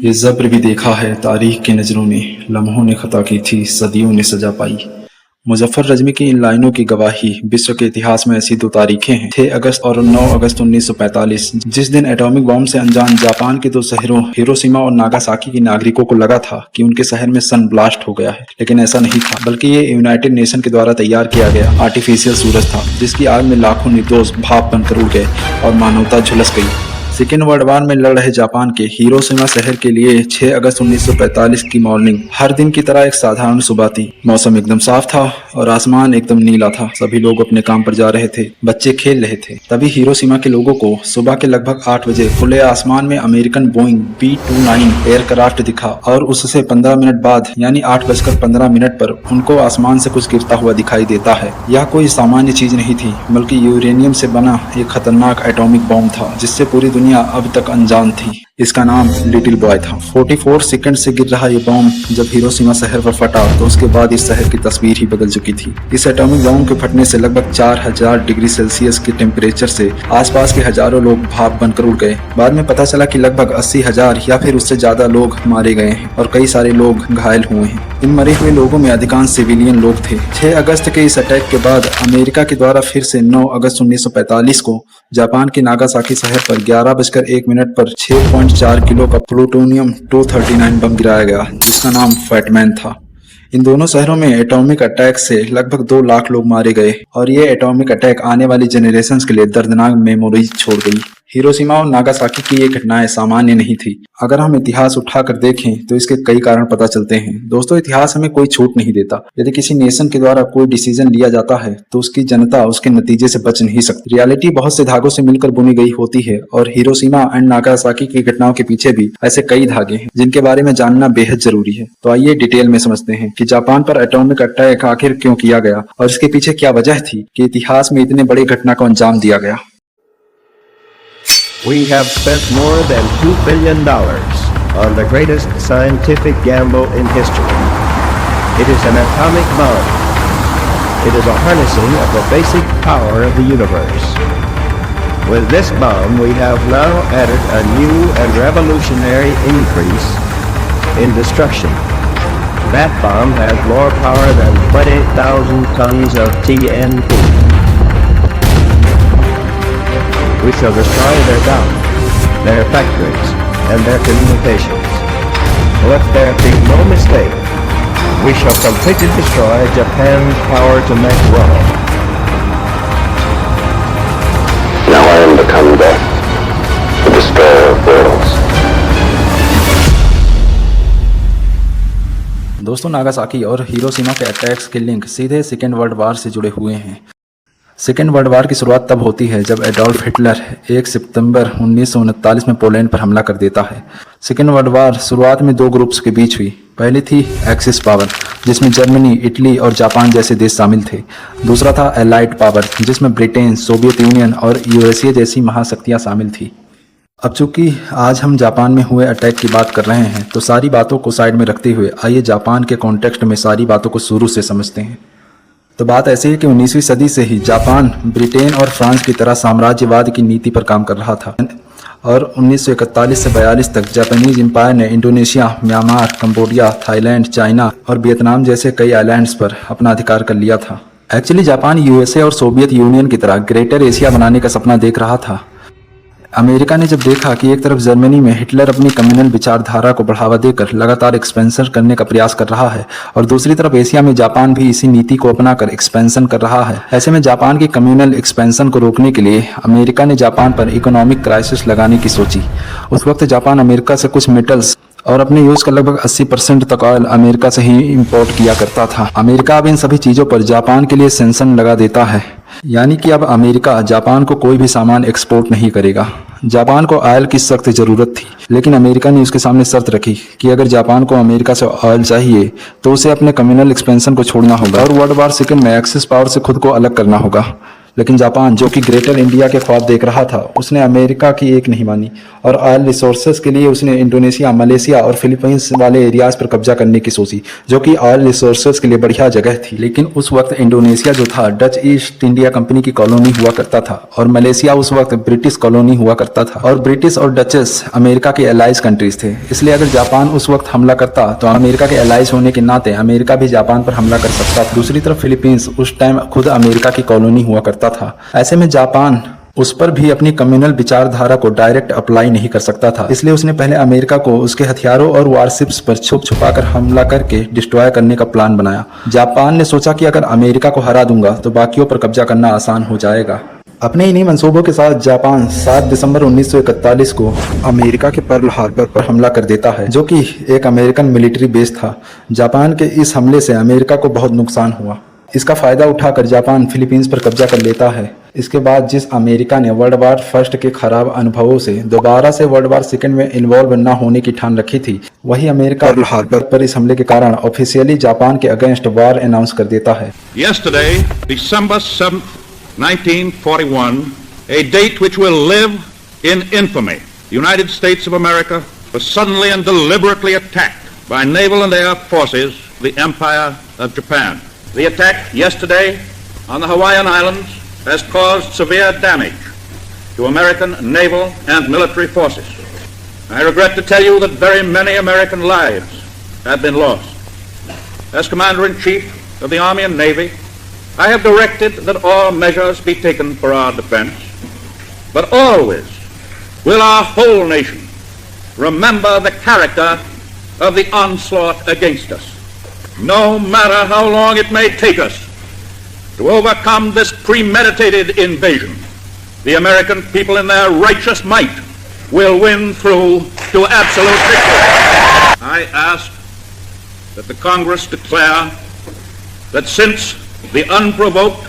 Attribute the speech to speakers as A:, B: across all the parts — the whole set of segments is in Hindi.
A: ये ज़ब्र भी देखा है तारीख की नज़रों ने, लम्हों ने खता की थी, सदियों ने सजा पाई। मुजफ्फर रजमी की इन लाइनों की गवाही विश्व के इतिहास में ऐसी दो तारीखें हैं, 6 अगस्त और 9 अगस्त 1945, जिस दिन एटॉमिक बॉम्ब से अनजान जापान के दो शहरों हिरोशिमा और नागासाकी के नागरिकों को लगा था कि उनके शहर में सन ब्लास्ट हो गया है। लेकिन ऐसा नहीं था, बल्कि ये यूनाइटेड नेशन के द्वारा तैयार किया गया आर्टिफिशियल सूरज था, जिसकी आग में लाखों निर्दोष भाप बनकर उड़ गए और मानवता झुलस गई। सेकेंड वर्ल्ड वार में लड़ रहे जापान के हिरोशिमा शहर के लिए 6 अगस्त 1945 की मॉर्निंग हर दिन की तरह एक साधारण सुबह थी। मौसम एकदम साफ था और आसमान एकदम नीला था। सभी लोग अपने काम पर जा रहे थे, बच्चे खेल रहे थे। तभी हिरोशिमा के लोगों को सुबह के लगभग 8 बजे खुले आसमान में अमेरिकन बोइंग B-29 एयरक्राफ्ट दिखा और उससे 15 मिनट बाद यानी 8:15 पर उनको आसमान से कुछ गिरता हुआ दिखाई देता है। यह कोई सामान्य चीज नहीं थी, बल्कि यूरेनियम से बना एक खतरनाक एटॉमिक बॉम्ब था, जिससे पूरी दुनिया अब तक अनजान थी। इसका नाम लिटिल बॉय था। 44 सेकंड से गिर रहा ये बॉम्ब जब हिरोशिमा शहर पर फटा तो उसके बाद इस शहर की तस्वीर ही बदल चुकी थी। इस एटॉमिक बॉम्ब के फटने से लगभग 4000 डिग्री सेल्सियस के टेम्परेचर से आसपास के हजारों लोग भाप बनकर उड़ गए। बाद में पता चला कि लगभग 80,000 या फिर उससे ज्यादा लोग मारे गए हैं और कई सारे लोग घायल हुए हैं। इन मरे हुए लोगों में अधिकांश सिविलियन लोग थे। 6 अगस्त के इस अटैक के बाद अमेरिका के द्वारा फिर से 9 अगस्त 1945 को जापान के नागासाकी शहर पर 11:01 पर 6.4 किलो का प्लूटोनियम 239 बम गिराया गया, जिसका नाम फैटमैन था। इन दोनों शहरों में एटॉमिक अटैक से लगभग 2 लाख लोग मारे गए और ये एटॉमिक अटैक आने वाली जनरेशंस के लिए दर्दनाक मेमोरीज छोड़ गई। हिरोशिमा और नागासाकी की ये घटनाएं सामान्य नहीं थी। अगर हम इतिहास उठाकर देखें तो इसके कई कारण पता चलते हैं। दोस्तों, इतिहास हमें कोई छूट नहीं देता। यदि किसी नेशन के द्वारा कोई डिसीजन लिया जाता है तो उसकी जनता उसके नतीजे से बच नहीं सकती। रियलिटी बहुत से धागों से मिलकर बुनी गई होती है और हिरोशिमा एंड नागासाकी की घटनाओं के पीछे भी ऐसे कई धागे हैं जिनके बारे में जानना बेहद जरूरी है। तो आइए डिटेल में समझते हैं कि जापान पर एटॉमिक अटैक आखिर क्यों किया गया और इसके पीछे क्या वजह थी कि इतिहास में इतने बड़ी घटना को अंजाम दिया गया।
B: We have spent more than $2 billion on the greatest scientific gamble in history. It is an atomic bomb. It is a harnessing of the basic power of the universe. With this bomb, we have now added a new and revolutionary increase in destruction. That bomb has more power than 20,000 tons of TNT. We shall destroy their dams, their factories, and their communications. Let there be no mistake. We shall completely destroy Japan's power to make wealth.
C: Now I am become death, the destroyer of worlds.
A: दोस्तों, नागासाकी और हिरोशिमा के अटैक्स के लिंक सीधे सेकेंड वर्ल्ड वार से जुड़े हुए हैं। सेकेंड वर्ल्ड वार की शुरुआत तब होती है जब एडोल्फ हिटलर 1 सितंबर 1939 में पोलैंड पर हमला कर देता है। सेकेंड वर्ल्ड वार शुरुआत में 2 ग्रुप्स के बीच हुई। पहली थी एक्सिस पावर, जिसमें जर्मनी, इटली और जापान जैसे देश शामिल थे। दूसरा था एलाइड पावर, जिसमें ब्रिटेन, सोवियत यूनियन और यूएसए जैसी महाशक्तियां शामिल थी। अब चूंकि आज हम जापान में हुए अटैक की बात कर रहे हैं तो सारी बातों को साइड में रखते हुए आइए जापान के कॉन्टेक्स्ट में सारी बातों को शुरू से समझते हैं। तो बात ऐसी है कि 19वीं सदी से ही जापान ब्रिटेन और फ्रांस की तरह साम्राज्यवाद की नीति पर काम कर रहा था और 1941 से 42 तक जापानीज एम्पायर ने Indonesia, Myanmar, Cambodia, Thailand, China और वियतनाम जैसे कई आइलैंड्स पर अपना अधिकार कर लिया था। एक्चुअली जापान यूएसए और सोवियत यूनियन की तरह ग्रेटर एशिया बनाने का सपना देख रहा था। अमेरिका ने जब देखा कि एक तरफ जर्मनी में हिटलर अपनी कम्युनल विचारधारा को बढ़ावा देकर लगातार एक्सपेंशन करने का प्रयास कर रहा है और दूसरी तरफ एशिया में जापान भी इसी नीति को अपनाकर एक्सपेंशन कर रहा है, ऐसे में जापान की कम्युनल एक्सपेंशन को रोकने के लिए अमेरिका ने जापान पर इकोनॉमिक क्राइसिस लगाने की सोची। उस वक्त जापान अमेरिका से कुछ मेटल्स और अपने यूज का लगभग 80% तक ऑयल अमेरिका से ही इंपोर्ट किया करता था। अमेरिका अब इन सभी चीजों पर जापान के लिए सेंक्शन लगा देता है, यानी कि अब अमेरिका जापान को कोई भी सामान एक्सपोर्ट नहीं करेगा। जापान को ऑयल की सख्त जरूरत थी, लेकिन अमेरिका ने उसके सामने शर्त रखी कि अगर जापान को अमेरिका से ऑयल चाहिए तो उसे अपने कम्युनल एक्सपेंशन को छोड़ना होगा और वर्ल्ड वार सेकेंड में एक्सिस पावर से खुद को अलग करना होगा। लेकिन जापान, जो कि ग्रेटर इंडिया के ख्वाब देख रहा था, उसने अमेरिका की एक नहीं मानी और ऑयल रिसोर्सेज के लिए उसने इंडोनेशिया, मलेशिया और फिलीपींस वाले एरियाज पर कब्जा करने की सोची, जो कि ऑयल रिसोर्सेज के लिए बढ़िया जगह थी। लेकिन उस वक्त इंडोनेशिया जो था डच ईस्ट इंडिया कंपनी की कॉलोनी हुआ करता था और मलेशिया उस वक्त ब्रिटिश कॉलोनी हुआ करता था और ब्रिटिश और डचेस अमेरिका के एलाइज कंट्रीज थे। इसलिए अगर जापान उस वक्त हमला करता तो अमेरिका के एलाइज होने के नाते अमेरिका भी जापान पर हमला कर सकता था। दूसरी तरफ फिलीपींस उस टाइम खुद अमेरिका की कॉलोनी हुआ करता था। ऐसे में जापान उस पर भी अपनी कम्युनल विचारधारा को डायरेक्ट अप्लाई नहीं कर सकता था। इसलिए उसने पहले अमेरिका को उसके हथियारों और वारशिप्स पर छुप छुपाकर हमला करके डिस्ट्रॉय करने का प्लान बनाया। जापान ने सोचा कि अगर अमेरिका को हरा दूंगा तो बाकियों पर कब्जा करना आसान हो जाएगा। अपने इन्हीं मंसूबों के साथ जापान 7 दिसंबर 1941 को अमेरिका के पर्ल हार्बर पर हमला कर देता है, जो कि एक अमेरिकन मिलिट्री बेस था। जापान के इस हमले से अमेरिका को बहुत नुकसान हुआ। इसका फायदा उठाकर जापान फिलीपींस पर कब्जा कर लेता है। इसके बाद जिस अमेरिका ने वर्ल्ड वार फर्स्ट के खराब अनुभवों से दोबारा से वर्ल्ड वार सेकेंड में इन्वॉल्व न होने की ठान रखी थी, वही अमेरिका पर्ल हार्बर पर इस हमले के कारण ऑफिशियली जापान के अगेंस्ट वार अनाउंस कर देता है।
D: Yesterday, December 7th, 1941, a date which will live in infamy, the United States of America was suddenly and deliberately attacked by naval and air forces, the Empire of Japan. The attack yesterday on the Hawaiian Islands has caused severe damage to American naval and military forces. I regret to tell you that very many American lives have been lost. As Commander-in-Chief of the Army and Navy, I have directed that all measures be taken for our defense, but always will our whole nation remember the character of the onslaught against us. No matter how long it may take us to overcome this premeditated invasion, the American people in their righteous might will win through to absolute victory. I ask that the Congress declare that since the unprovoked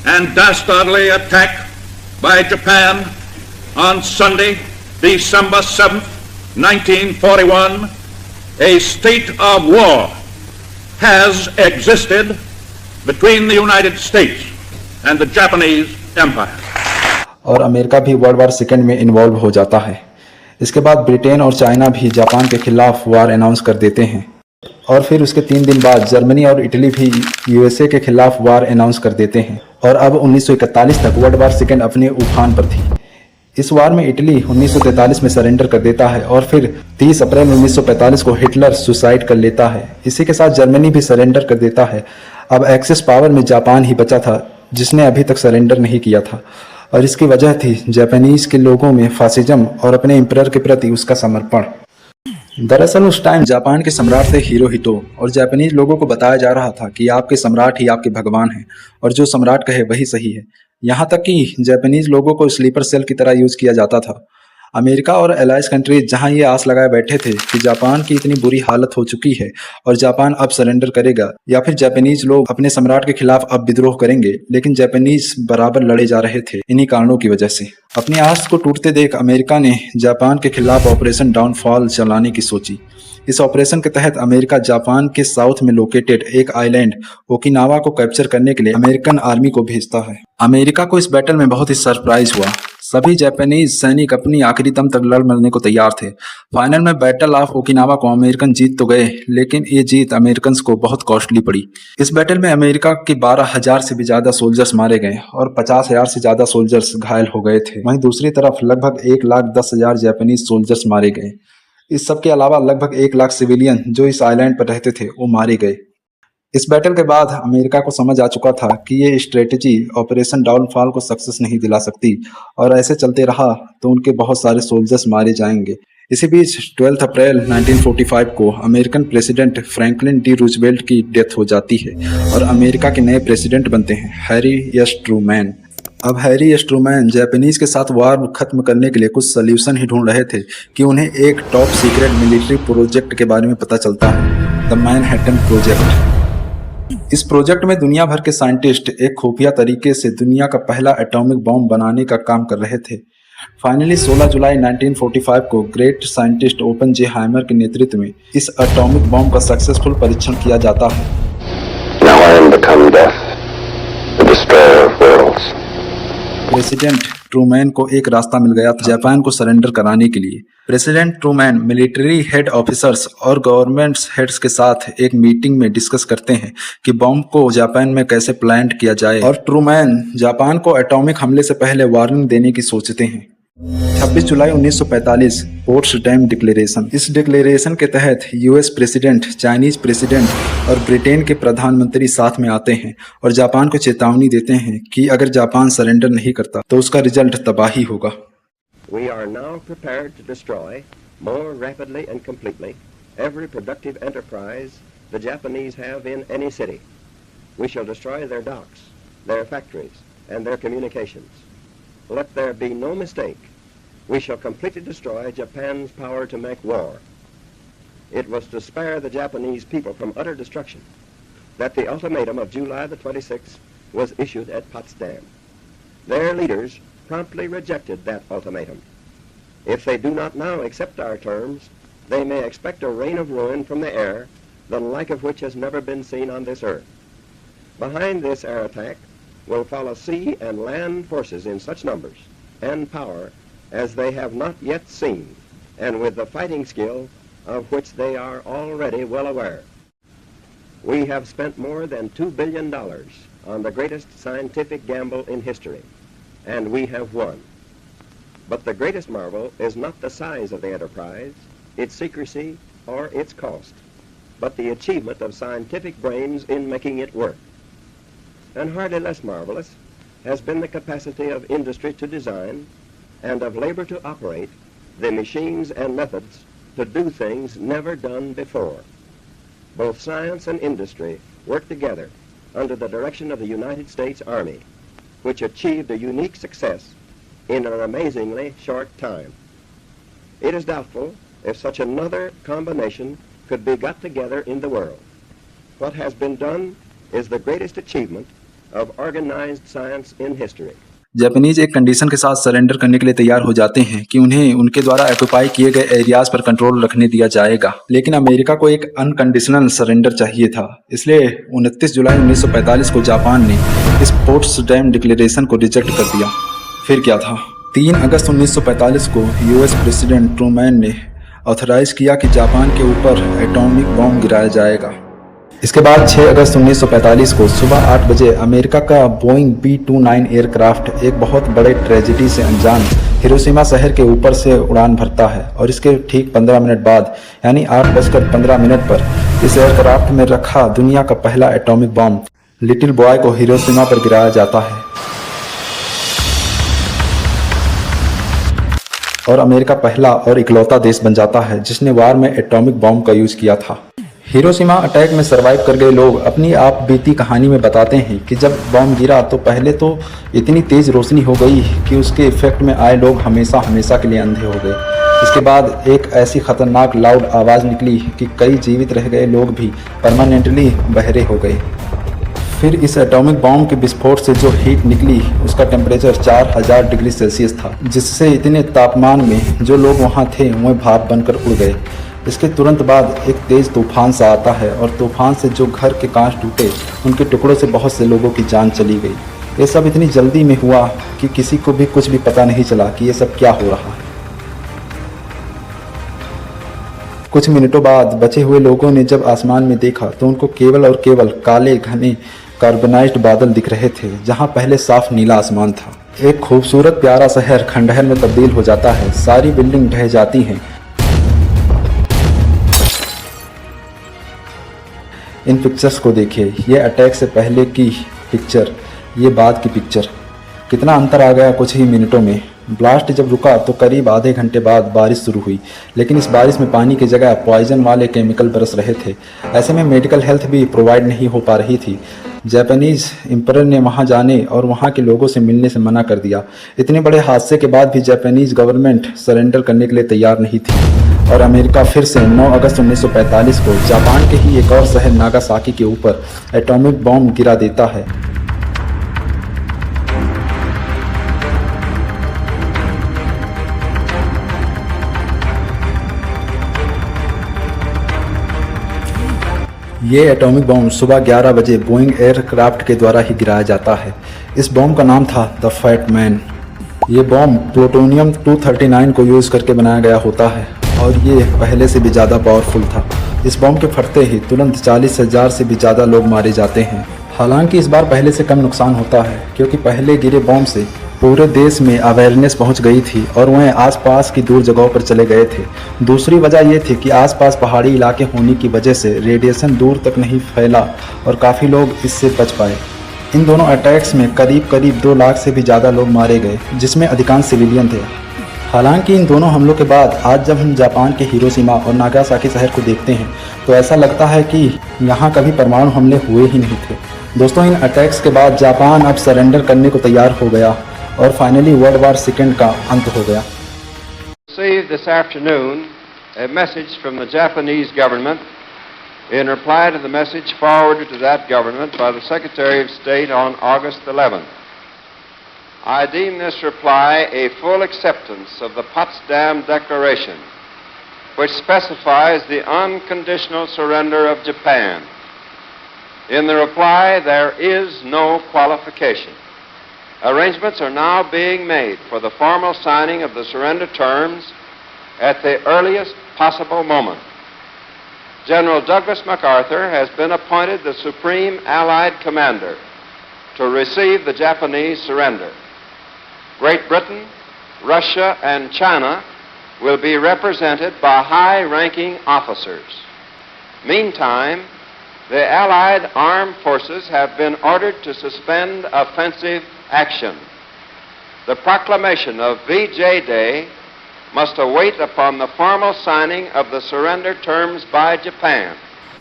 D: and dastardly attack by Japan on Sunday, December 7th, 1941, a state of war has existed between the United States and the Japanese Empire.
A: और अमेरिका भी वर्ल्ड वार सेकेंड में इन्वॉल्व हो जाता है। इसके बाद ब्रिटेन और चाइना भी जापान के खिलाफ वार अनाउंस कर देते हैं और फिर उसके 3 दिन बाद जर्मनी और इटली भी यूएसए के खिलाफ वार अनाउंस कर देते हैं। और अब 1941 तक वर्ल्ड वार सेकेंड अपने उफान पर थी। इस वार में इटली 1943 में सरेंडर कर देता है और फिर 30 अप्रैल 1945 को हिटलर सुसाइड कर लेता है। इसी के साथ जर्मनी भी सरेंडर कर देता है। अब एक्सेस पावर में जापान ही बचा था जिसने अभी तक सरेंडर नहीं किया था और इसकी वजह थी जापानीज के लोगों में फासिज्म और अपने एम्परर के प्रति उसका समर्पण। दरअसल उस टाइम जापान के सम्राट थे हिरोहितो और जापानीज लोगों को बताया जा रहा था कि आपके सम्राट ही आपके भगवान हैं और जो सम्राट कहे वही सही है। यहाँ तक कि जापानीज लोगों को स्लीपर सेल की तरह यूज किया जाता था। अमेरिका और एलाइज कंट्रीज जहां ये आस लगाए बैठे थे कि जापान की इतनी बुरी हालत हो चुकी है और जापान अब सरेंडर करेगा या फिर जापानीज लोग अपने सम्राट के खिलाफ अब विद्रोह करेंगे, लेकिन जापानीज बराबर लड़े जा रहे थे इन्हीं कारणों की वजह से। अपनी आस को टूटते देख अमेरिका ने जापान के खिलाफ ऑपरेशन डाउनफॉल चलाने की सोची। इस ऑपरेशन के तहत अमेरिका जापान के साउथ में लोकेटेड एक आइलैंड ओकिनावा को कैप्चर करने के लिए अमेरिकन आर्मी को भेजता है। अमेरिका को इस बैटल में बहुत ही सरप्राइज हुआ। सभी जापानीज सैनिक अपनी आखिरी दम तक लड़ मरने को तैयार थे। फाइनल में बैटल ऑफ ओकिनावा को अमेरिकन जीत तो गए, लेकिन ये जीत अमेरिकन को बहुत कॉस्टली पड़ी। इस बैटल में अमेरिका के 12,000 से भी ज्यादा सोल्जर्स मारे गए और 50,000 से ज्यादा सोल्जर्स घायल हो गए थे। वहीं दूसरी तरफ लगभग 1,10,000 जापानीज सोल्जर्स मारे गए। इस सब के अलावा लगभग 1 लाख सिविलियन जो इस आइलैंड पर रहते थे वो मारे गए। इस बैटल के बाद अमेरिका को समझ आ चुका था कि ये स्ट्रेटेजी ऑपरेशन डाउनफॉल को सक्सेस नहीं दिला सकती और ऐसे चलते रहा तो उनके बहुत सारे सोल्जर्स मारे जाएंगे। इसी बीच 12 अप्रैल 1945 को American president Franklin D Roosevelt की डेथ हो जाती है और अमेरिका के नए प्रेसिडेंट बनते हैं हैरी एस ट्रूमैन। अब हैरी एस ट्रूमैन जापानीज के साथ वार खत्म करने के लिए कुछ सोल्यूशन ही ढूंढ रहे थे कि उन्हें एक टॉप सीक्रेट मिलिट्री प्रोजेक्ट के बारे में पता चलता है, द मैनहट्टन प्रोजेक्ट। इस प्रोजेक्ट में दुनिया भर के साइंटिस्ट एक खुफिया तरीके से दुनिया का पहला एटॉमिक बॉम्ब बनाने का काम कर रहे थे। फाइनली 16 जुलाई 1945 को ग्रेट साइंटिस्ट ओपेनहाइमर के नेतृत्व में इस एटॉमिक बॉम्ब का सक्सेसफुल परीक्षण किया जाता है।
C: Now I am become death, the destroyer of worlds.
A: President Truman को एक रास्ता मिल गया था जापान को सरेंडर कराने के लिए। President Truman military head officers और गवर्नमेंट हेड्स के साथ एक मीटिंग में डिस्कस करते हैं कि बॉम्ब को जापान में कैसे प्लांट किया जाए, और ट्रूमैन जापान को एटॉमिक हमले से पहले वार्निंग देने की सोचते हैं। 26 जुलाई 1945 पोट्सडैम डिक्लेरेशन। इस डिक्लेरेशन के तहत यूएस प्रेसिडेंट, चाइनीज प्रेसिडेंट और ब्रिटेन के प्रधानमंत्री साथ में आते हैं और जापान को चेतावनी देते हैं कि अगर जापान सरेंडर नहीं करता तो उसका रिजल्ट तबाही होगा।
B: We are now prepared to destroy more rapidly and completely every productive enterprise the Japanese have in any city. We shall destroy their docks, their factories, and their communications. Let there be no mistake. We shall completely destroy Japan's power to make war. It was to spare the Japanese people from utter destruction that the ultimatum of July the 26th was issued at Potsdam. Their leaders promptly rejected that ultimatum. If they do not now accept our terms, they may expect a rain of ruin from the air, the like of which has never been seen on this earth. Behind this air attack will follow sea and land forces in such numbers and power as they have not yet seen, and with the fighting skill of which they are already well aware. We have spent more than $2 billion on the greatest scientific gamble in history, and we have won. But the greatest marvel is not the size of the enterprise, its secrecy, or its cost, but the achievement of scientific brains in making it work. And hardly less marvelous has been the capacity of industry to design and of labor to operate the machines and methods to do things never done before. Both science and industry work together under the direction of the United States Army, which achieved a unique success in an amazingly short time. It is doubtful if such another combination could be got together in the world. What has been done is the greatest achievement of organized science in history.
A: Japanese एक कंडीशन के साथ सरेंडर करने के लिए तैयार हो जाते हैं कि उन्हें उनके द्वारा ऑक्युपाई किए गए एरियाज पर कंट्रोल रखने दिया जाएगा, लेकिन अमेरिका को एक अनकंडीशनल सरेंडर चाहिए था। इसलिए 29 जुलाई 1945 को जापान ने इस पोट्सडैम डिक्लेरेशन को रिजेक्ट कर दिया। फिर क्या था? 3 अगस्त 1945 को यूएस प्रेसिडेंट ट्रूमैन ने ऑथराइज किया कि जापान के ऊपर एटॉमिक बॉम्ब गिराया जाएगा। इसके बाद 6 अगस्त 1945 को सुबह 8 बजे अमेरिका का बोइंग B-29 एयरक्राफ्ट एक बहुत बड़े ट्रेजेडी से अनजान हिरोशिमा शहर के ऊपर से उड़ान भरता है, और इसके ठीक 15 मिनट बाद यानी 8:15 पर इस एयरक्राफ्ट में रखा दुनिया का पहला एटॉमिक बॉम्ब लिटिल बॉय को हिरोशिमा पर गिराया जाता है और अमेरिका पहला और इकलौता देश बन जाता है जिसने वार में एटॉमिक बॉम्ब का यूज किया था। हिरोशिमा अटैक में सरवाइव कर गए लोग अपनी आप बीती कहानी में बताते हैं कि जब बॉम्ब गिरा तो पहले तो इतनी तेज रोशनी हो गई कि उसके इफेक्ट में आए लोग हमेशा के लिए अंधे हो गए। इसके बाद एक ऐसी खतरनाक लाउड आवाज़ निकली कि कई जीवित रह गए लोग भी परमानेंटली बहरे हो गए। फिर इस एटॉमिक बॉम्ब के विस्फोट से जो हीट निकली उसका टेम्परेचर 4000 डिग्री सेल्सियस था, जिससे इतने तापमान में जो लोग वहाँ थे वह भाप बनकर उड़ गए। इसके तुरंत बाद एक तेज़ तूफान सा आता है और तूफान से जो घर के कांच टूटे उनके टुकड़ों से बहुत से लोगों की जान चली गई। ये सब इतनी जल्दी में हुआ कि किसी को भी कुछ भी पता नहीं चला कि ये सब क्या हो रहा है। कुछ मिनटों बाद बचे हुए लोगों ने जब आसमान में देखा तो उनको केवल और केवल काले घने कार्बनाइज्ड बादल दिख रहे थे, जहां पहले साफ नीला आसमान था। एक खूबसूरत प्यारा शहर खंडहर में तब्दील हो जाता है, सारी बिल्डिंग ढह जाती हैं। इन पिक्चर्स को देखिए, ये अटैक से पहले की पिक्चर, ये बाद की पिक्चर। कितना अंतर आ गया कुछ ही मिनटों में। ब्लास्ट जब रुका तो करीब आधे घंटे बाद बारिश शुरू हुई, लेकिन इस बारिश में पानी की जगह पॉइजन वाले केमिकल बरस रहे थे। ऐसे में मेडिकल हेल्थ भी प्रोवाइड नहीं हो पा रही थी। जापानीज एम्परर ने वहां जाने और वहां के लोगों से मिलने से मना कर दिया। इतने बड़े हादसे के बाद भी जापानीज गवर्नमेंट सरेंडर करने के लिए तैयार नहीं थी और अमेरिका फिर से 9 अगस्त 1945 को जापान के ही एक और शहर नागासाकी के ऊपर एटॉमिक बॉम्ब गिरा देता है। ये एटॉमिक बॉम्ब सुबह 11 बजे बोइंग एयरक्राफ्ट के द्वारा ही गिराया जाता है। इस बॉम्ब का नाम था द फैट मैन। ये बॉम्ब प्लूटोनियम 239 को यूज़ करके बनाया गया होता है और ये पहले से भी ज़्यादा पावरफुल था। इस बॉम्ब के फटते ही तुरंत 40,000 से भी ज़्यादा लोग मारे जाते हैं। हालांकि इस बार पहले से कम नुकसान होता है क्योंकि पहले गिरे बॉम्ब से पूरे देश में अवेयरनेस पहुंच गई थी और वह आसपास की दूर जगहों पर चले गए थे। दूसरी वजह यह थी कि आसपास पहाड़ी इलाके होने की वजह से रेडिएशन दूर तक नहीं फैला और काफ़ी लोग इससे बच पाए। इन दोनों अटैक्स में करीब 2 लाख से भी ज़्यादा लोग मारे गए, जिसमें अधिकांश सिविलियन थे। हालांकि इन दोनों हमलों के बाद आज जब हम जापान के हिरोशिमा और नागासाकी शहर को देखते हैं तो ऐसा लगता है कि यहाँ कभी परमाणु हमले हुए ही नहीं थे। दोस्तों, इन अटैक्स के बाद जापान अब सरेंडर करने को तैयार हो गया और फाइनली वर्ल्ड वार सेकेंड का अंत हो गया।
E: Received this afternoon a message from the Japanese government in reply to the message forwarded to that government by the Secretary of State on August 11th. I deem this reply a full acceptance of the Potsdam Declaration, which specifies the unconditional surrender of Japan. In the reply, there is no qualification. Arrangements are now being made for the formal signing of the surrender terms at the earliest possible moment. General Douglas MacArthur has been appointed the Supreme Allied Commander to receive the Japanese surrender. Great Britain, Russia, and China will be represented by high-ranking officers. Meantime, the Allied armed forces have been ordered to suspend offensive action. The proclamation of VJ Day must await upon the formal signing of the surrender terms by Japan.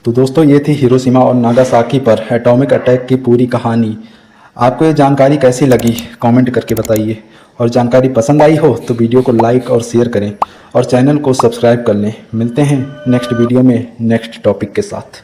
A: तो दोस्तों, ये थी हिरोशिमा और नागासाकी पर एटॉमिक अटैक की पूरी कहानी। आपको ये जानकारी कैसी लगी कमेंट करके बताइए, और जानकारी पसंद आई हो तो वीडियो को लाइक और शेयर करें और चैनल को सब्सक्राइब कर लें। मिलते हैं नेक्स्ट वीडियो में नेक्स्ट टॉपिक के साथ।